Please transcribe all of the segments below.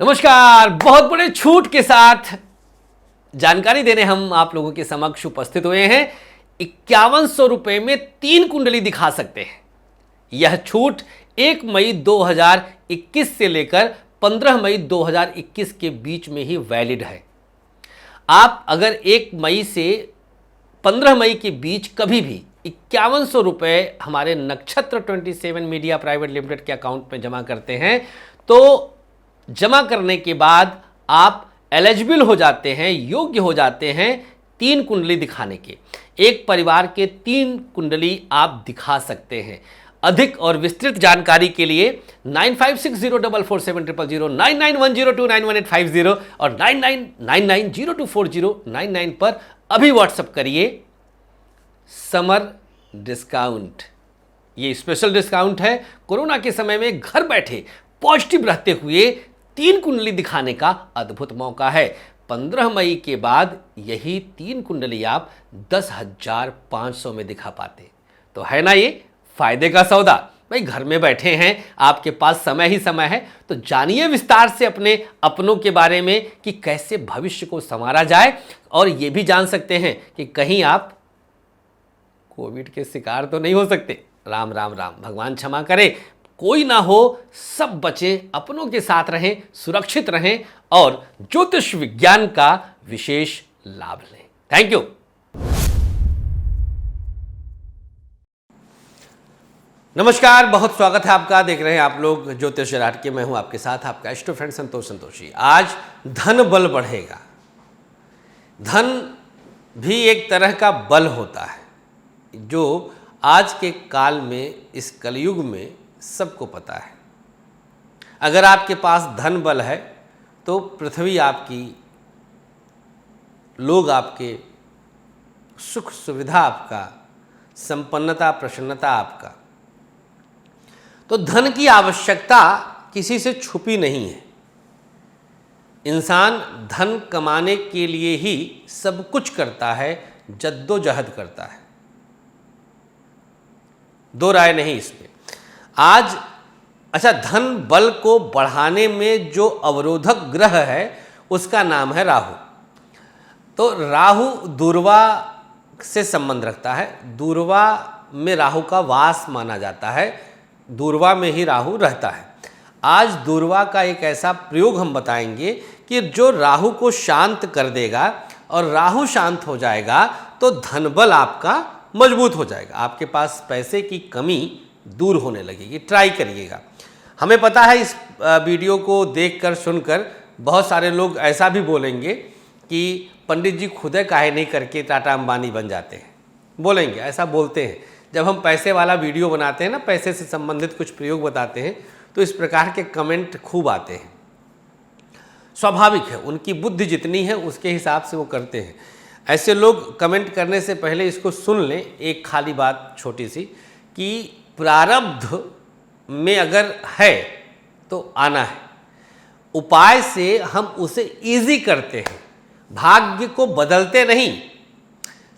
नमस्कार। बहुत बड़े छूट के साथ जानकारी देने हम आप लोगों के समक्ष उपस्थित हुए हैं। 5100 रुपए में 3 कुंडली दिखा सकते हैं। यह छूट 1 मई 2021 से लेकर 15 मई 2021 के बीच में ही वैलिड है। आप अगर 1 मई से 15 मई के बीच कभी भी 5100 रुपए हमारे नक्षत्र 27 मीडिया प्राइवेट लिमिटेड के अकाउंट में जमा करते हैं तो जमा करने के बाद आप एलिजिबल हो जाते हैं, योग्य हो जाते हैं 3 कुंडली दिखाने के। एक परिवार के 3 कुंडली आप दिखा सकते हैं। अधिक और विस्तृत जानकारी के लिए 9560447000, 9910291850 और 9999024099 पर अभी व्हाट्सएप करिए। समर डिस्काउंट, ये स्पेशल डिस्काउंट है। कोरोना के समय में घर बैठे पॉजिटिव रहते हुए 3 कुंडली दिखाने का अद्भुत मौका है। 15 मई के बाद यही 3 कुंडली आप 10,500 में दिखा पाते। तो है ना ये फायदे का सौदा। भाई घर में बैठे हैं, आपके पास समय ही समय है, तो जानिए विस्तार से अपने अपनों के बारे में कि कैसे भविष्य को संवारा जाए। और ये भी जान सकते हैं कि कहीं आप कोविड के शिकार तो नहीं हो सकते। राम राम राम, भगवान क्षमा करे, कोई ना हो, सब बचें, अपनों के साथ रहें, सुरक्षित रहें और ज्योतिष विज्ञान का विशेष लाभ लें। Thank you. नमस्कार, बहुत स्वागत है आपका। देख रहे हैं आप लोग ज्योतिष राट के। मैं हूं आपके साथ आपका इष्ट फ्रेंड संतोष संतोषी। आज धन बल बढ़ेगा। धन भी एक तरह का बल होता है जो आज के काल में, इस कलयुग में सबको पता है। अगर आपके पास धन बल है तो पृथ्वी आपकी, लोग आपके, सुख सुविधा आपका, संपन्नता प्रसन्नता आपका। तो धन की आवश्यकता किसी से छुपी नहीं है। इंसान धन कमाने के लिए ही सब कुछ करता है, जद्दोजहद करता है, दो राय नहीं इसमें। आज अच्छा, धन बल को बढ़ाने में जो अवरोधक ग्रह है उसका नाम है राहु। तो राहु दूर्वा से संबंध रखता है। दूर्वा में राहु का वास माना जाता है, दूर्वा में ही राहु रहता है। आज दूर्वा का एक ऐसा प्रयोग हम बताएंगे कि जो राहु को शांत कर देगा, और राहु शांत हो जाएगा तो धन बल आपका मजबूत हो जाएगा। आपके पास पैसे की कमी दूर होने लगेगी। ट्राई करिएगा। हमें पता है इस वीडियो को देखकर सुनकर बहुत सारे लोग ऐसा भी बोलेंगे कि पंडित जी खुद काहे नहीं करके टाटा अंबानी बन जाते हैं। बोलेंगे, ऐसा बोलते हैं। जब हम पैसे वाला वीडियो बनाते हैं ना, पैसे से संबंधित कुछ प्रयोग बताते हैं, तो इस प्रकार के कमेंट खूब आते हैं। स्वाभाविक है, उनकी बुद्धि जितनी है उसके हिसाब से वो करते हैं। ऐसे लोग कमेंट करने से पहले इसको सुन लें। एक खाली बात छोटी सी, कि प्रारब्ध में अगर है तो आना है। उपाय से हम उसे इजी करते हैं, भाग्य को बदलते नहीं।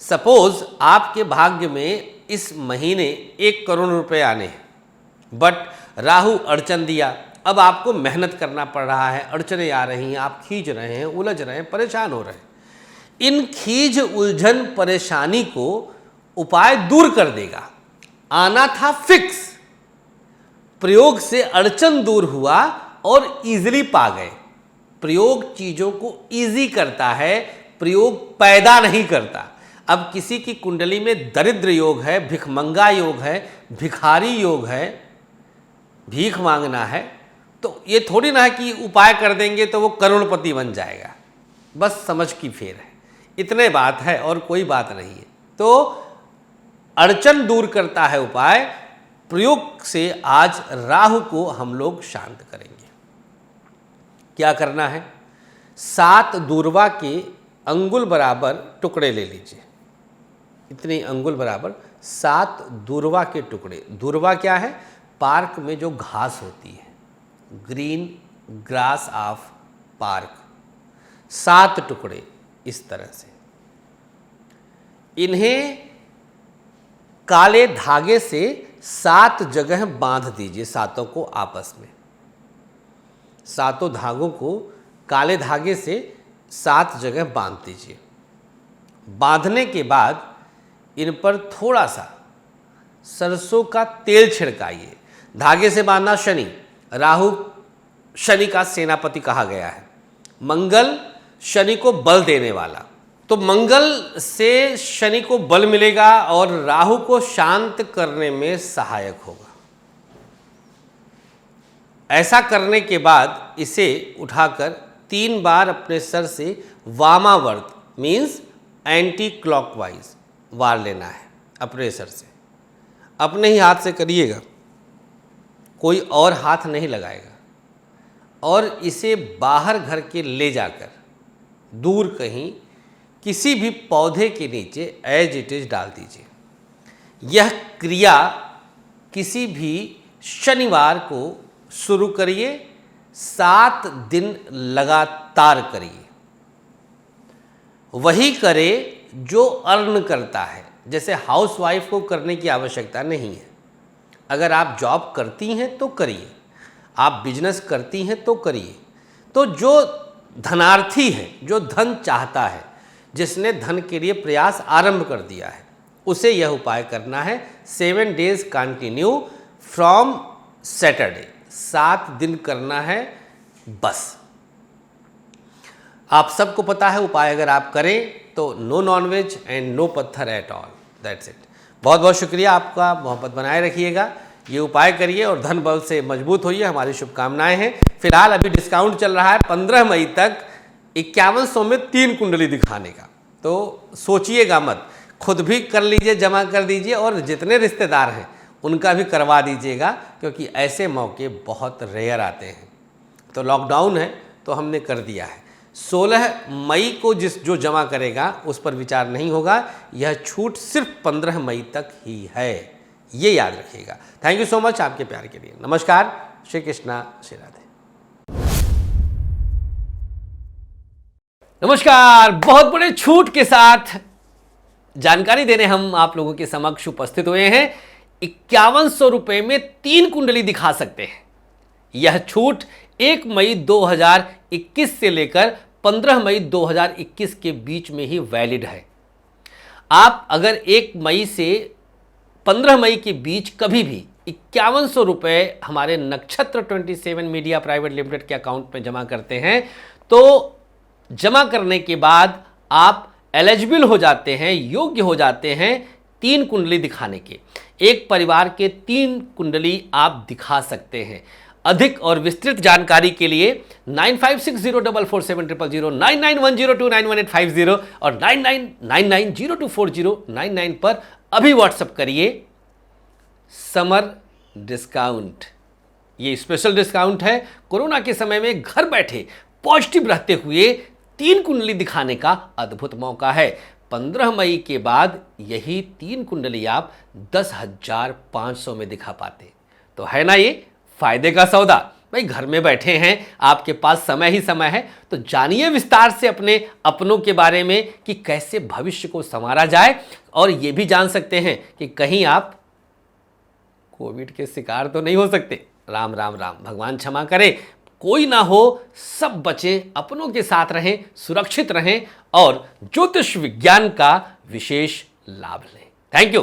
सपोज आपके भाग्य में इस महीने 1 करोड़ रुपए आने हैं, बट राहु अड़चन दिया। अब आपको मेहनत करना पड़ रहा है, अड़चनें आ रही हैं, आप खींच रहे हैं, उलझ रहे हैं, परेशान हो रहे हैं। इन खींच उलझन परेशानी को उपाय दूर कर देगा। आना था फिक्स, प्रयोग से अड़चन दूर हुआ और इजीली पा गए। प्रयोग चीजों को इजी करता है, प्रयोग पैदा नहीं करता। अब किसी की कुंडली में दरिद्र योग है, भिखमंगा योग है, भिखारी योग है, भीख मांगना है, तो ये थोड़ी ना है कि उपाय कर देंगे तो वो करोड़पति बन जाएगा। बस समझ की फेर है, इतने बात है और कोई बात नहीं है। तो अड़चन दूर करता है उपाय। प्रयोग से आज राहु को हम लोग शांत करेंगे। क्या करना है? 7 दूर्वा के अंगुल बराबर टुकड़े ले लीजिए। इतनी अंगुल बराबर 7 दूर्वा के टुकड़े। दूर्वा क्या है? पार्क में जो घास होती है, ग्रीन ग्रास ऑफ पार्क। 7 टुकड़े इस तरह से। इन्हें काले धागे से 7 जगह बांध दीजिए, सातों को आपस में। सातों धागों को काले धागे से 7 जगह बांध दीजिए। बांधने के बाद इन पर थोड़ा सा सरसों का तेल छिड़काइए। धागे से बांधना शनि, राहु शनि का सेनापति कहा गया है। मंगल शनि को बल देने वाला, तो मंगल से शनि को बल मिलेगा और राहु को शांत करने में सहायक होगा। ऐसा करने के बाद इसे उठाकर 3 बार अपने सर से वामावर्त मीन्स एंटी क्लॉकवाइज वार लेना है अपने सर से। अपने ही हाथ से करिएगा, कोई और हाथ नहीं लगाएगा। और इसे बाहर घर के ले जाकर दूर कहीं किसी भी पौधे के नीचे एज इट इज डाल दीजिए। यह क्रिया किसी भी शनिवार को शुरू करिए, 7 दिन लगातार करिए। वही करे जो अर्न करता है, जैसे हाउसवाइफ को करने की आवश्यकता नहीं है। अगर आप जॉब करती हैं तो करिए, आप बिजनेस करती हैं तो करिए। तो जो धनार्थी है, जो धन चाहता है, जिसने धन के लिए प्रयास आरंभ कर दिया है, उसे यह उपाय करना है। 7 डेज कंटिन्यू फ्रॉम सैटरडे, 7 दिन करना है बस। आप सबको पता है उपाय अगर आप करें तो नो नॉनवेज एंड नो पत्थर एट ऑल, दैट्स इट। बहुत बहुत शुक्रिया आपका, मोहब्बत बनाए रखिएगा, ये उपाय करिए और धन बल से मजबूत होइए, हमारी शुभकामनाएं हैं। फिलहाल अभी डिस्काउंट चल रहा है 15 मई तक 5100 में 3 कुंडली दिखाने का, तो सोचिएगा मत, खुद भी कर लीजिए, जमा कर दीजिए और जितने रिश्तेदार हैं उनका भी करवा दीजिएगा, क्योंकि ऐसे मौके बहुत रेयर आते हैं। तो लॉकडाउन है तो हमने कर दिया है। 16 मई को जो जमा करेगा उस पर विचार नहीं होगा, यह छूट सिर्फ 15 मई तक ही है, ये याद रखिएगा। थैंक यू सो मच आपके प्यार के लिए। नमस्कार, श्री कृष्णा, श्री राधे। नमस्कार, बहुत बड़े छूट के साथ जानकारी देने हम आप लोगों के समक्ष उपस्थित हुए हैं। 5100 रुपए में 3 कुंडली दिखा सकते हैं। यह छूट 1 मई 2021 से लेकर 15 मई 2021 के बीच में ही वैलिड है। आप अगर 1 मई से 15 मई के बीच कभी भी 5100 रुपए हमारे नक्षत्र 27 मीडिया प्राइवेट लिमिटेड के अकाउंट में जमा करते हैं, तो जमा करने के बाद आप एलिजिबल हो जाते हैं, योग्य हो जाते हैं 3 कुंडली दिखाने के। एक परिवार के 3 कुंडली आप दिखा सकते हैं। अधिक और विस्तृत जानकारी के लिए 9560447000, 9910291850 और 9999024099 पर अभी व्हाट्सएप करिए। समर डिस्काउंट, ये स्पेशल डिस्काउंट है। कोरोना के समय में घर बैठे पॉजिटिव रहते हुए 3 कुंडली दिखाने का अद्भुत मौका है। 15 मई के बाद यही 3 कुंडली आप 10,500 में दिखा पाते, तो है ना ये फायदे का सौदा। भाई घर में बैठे हैं, आपके पास समय ही समय है, तो जानिए विस्तार से अपने अपनों के बारे में कि कैसे भविष्य को संवारा जाए। और ये भी जान सकते हैं कि कहीं आप कोविड के शिकार तो नहीं हो सकते। राम राम राम, भगवान क्षमा करे, कोई ना हो, सब बचें, अपनों के साथ रहें, सुरक्षित रहें और ज्योतिष विज्ञान का विशेष लाभ लें। Thank you.